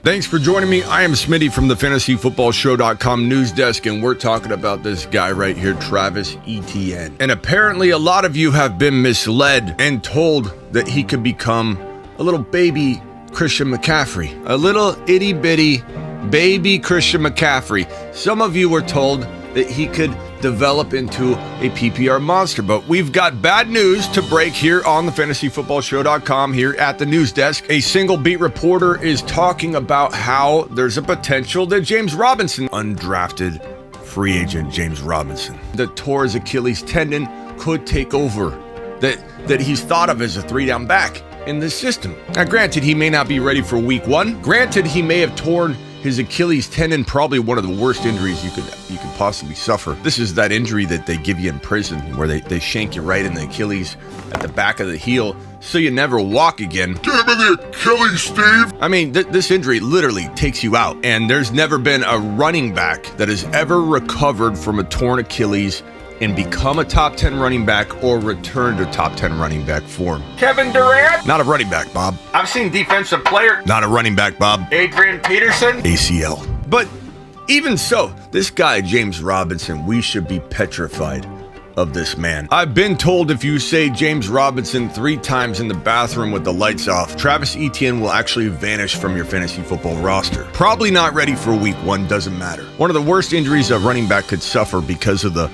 Thanks for joining me. I am Smitty from the FantasyFootballShow.com news desk, and we're talking about this guy right here, Travis Etienne. And apparently a lot of you have been misled and told that he could become a little baby Christian McCaffrey, a little itty bitty baby Christian McCaffrey. Some of you were told that he could develop into a PPR monster, but we've got bad news to break here on the FantasyFootballShow.com here at the news desk. A single beat reporter is talking about how there's a potential that James Robinson, undrafted free agent James Robinson, that tore his Achilles tendon, could take over, that he's thought of as a 3-down back in this system. Now, granted, he may not be ready for week 1. Granted, he may have torn his Achilles tendon, probably one of the worst injuries you could possibly suffer. This is that injury that they give you in prison where they shank you right in the Achilles at the back of the heel so you never walk again. Give me the Achilles, Steve! I mean, this injury literally takes you out, and there's never been a running back that has ever recovered from a torn Achilles and become a top 10 running back or return to top 10 running back form. Kevin Durant? Not a running back, Bob. I've seen defensive player. Not a running back, Bob. Adrian Peterson? ACL. But even so, this guy, James Robinson, we should be petrified of this man. I've been told if you say James Robinson 3 times in the bathroom with the lights off, Travis Etienne will actually vanish from your fantasy football roster. Probably not ready for week 1, doesn't matter. One of the worst injuries a running back could suffer because of the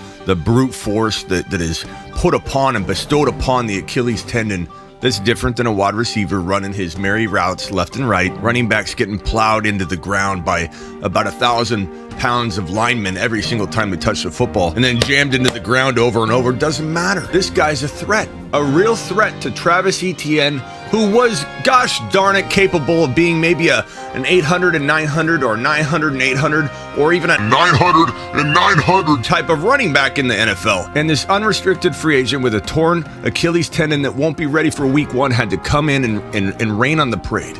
brute force that is put upon and bestowed upon the Achilles tendon. That's different than a wide receiver running his merry routes left and right. Running backs getting plowed into the ground by about 1,000 pounds of linemen every single time they touch the football and then jammed into the ground over and over. Doesn't matter. This guy's a threat, a real threat to Travis Etienne, who was, gosh darn it, capable of being maybe an 800 and 900 or 900 and 800 or even a 900 and 900 type of running back in the NFL. And this unrestricted free agent with a torn Achilles tendon that won't be ready for week 1 had to come in and rain on the parade.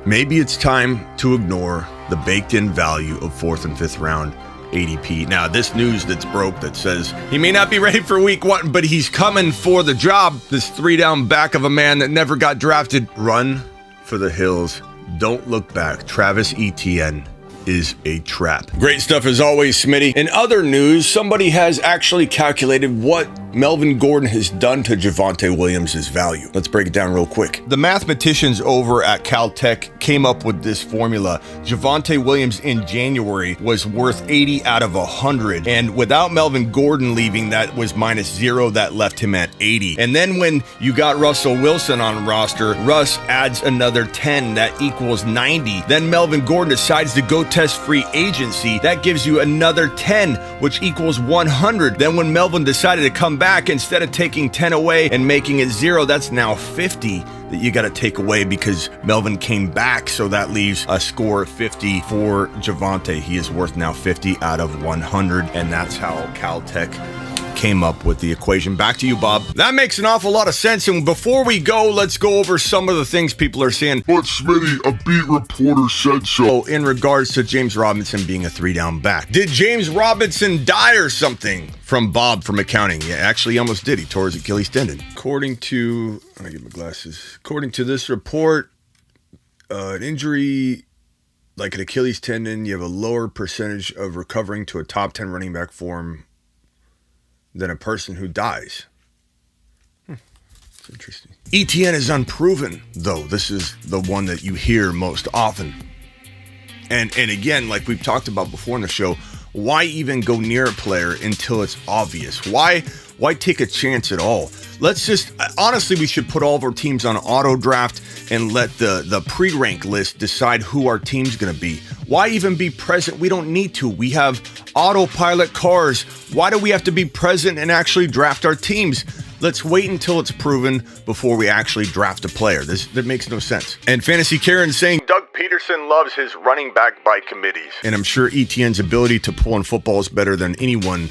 Maybe it's time to ignore the baked-in value of 4th and 5th round ADP. Now, this news that's broke that says he may not be ready for week 1, but he's coming for the job. This 3-down back of a man that never got drafted. Run for the hills. Don't look back. Travis Etienne is a trap. Great stuff as always, Smitty. In other news, somebody has actually calculated what Melvin Gordon has done to Javonte Williams' value. Let's break it down real quick. The mathematicians over at Caltech came up with this formula. Javonte Williams in January was worth 80 out of 100. And without Melvin Gordon leaving, that was -0. That left him at 80. And then when you got Russell Wilson on roster, Russ adds another 10. That equals 90. Then Melvin Gordon decides to go test free agency. That gives you another 10, which equals 100. Then when Melvin decided to come back, instead of taking 10 away and making it 0, that's now 50 that you got to take away because Melvin came back. So that leaves a score of 50 for Javonte. He is worth now 50 out of 100. And that's how Caltech came up with the equation. Back to you, Bob. That makes an awful lot of sense. And before we go, let's go over some of the things people are saying. But Smitty, a beat reporter said so. In regards to James Robinson being a 3-down back. Did James Robinson die or something? From Bob from accounting. Yeah, actually he almost did. He tore his Achilles tendon. According to, I get my glasses. According to this report, an injury like an Achilles tendon, you have a lower percentage of recovering to a top 10 running back form than a person who dies. It's interesting. Etienne is unproven, though. This is the one that you hear most often. And again, like we've talked about before in the show, why even go near a player until it's obvious? Why take a chance at all? Let's just, honestly, we should put all of our teams on auto draft and let the pre-rank list decide who our team's going to be. Why even be present? We don't need to. We have autopilot cars. Why do we have to be present and actually draft our teams? Let's wait until it's proven before we actually draft a player. That makes no sense. And Fantasy Karen saying Doug Peterson loves his running back by committees. And I'm sure Etienne's ability to pull in footballs better than anyone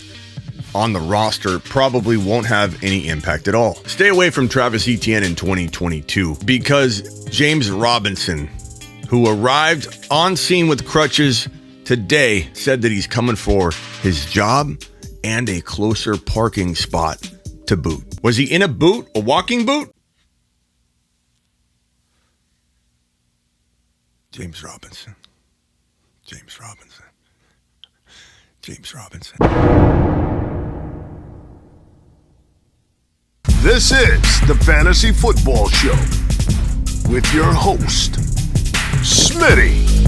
on the roster probably won't have any impact at all. Stay away from Travis Etienne in 2022 because James Robinson, who arrived on scene with crutches today, said that he's coming for his job and a closer parking spot to boot. Was he in a boot? A walking boot? James Robinson. James Robinson. James Robinson. This is the Fantasy Football Show with your host, Smitty.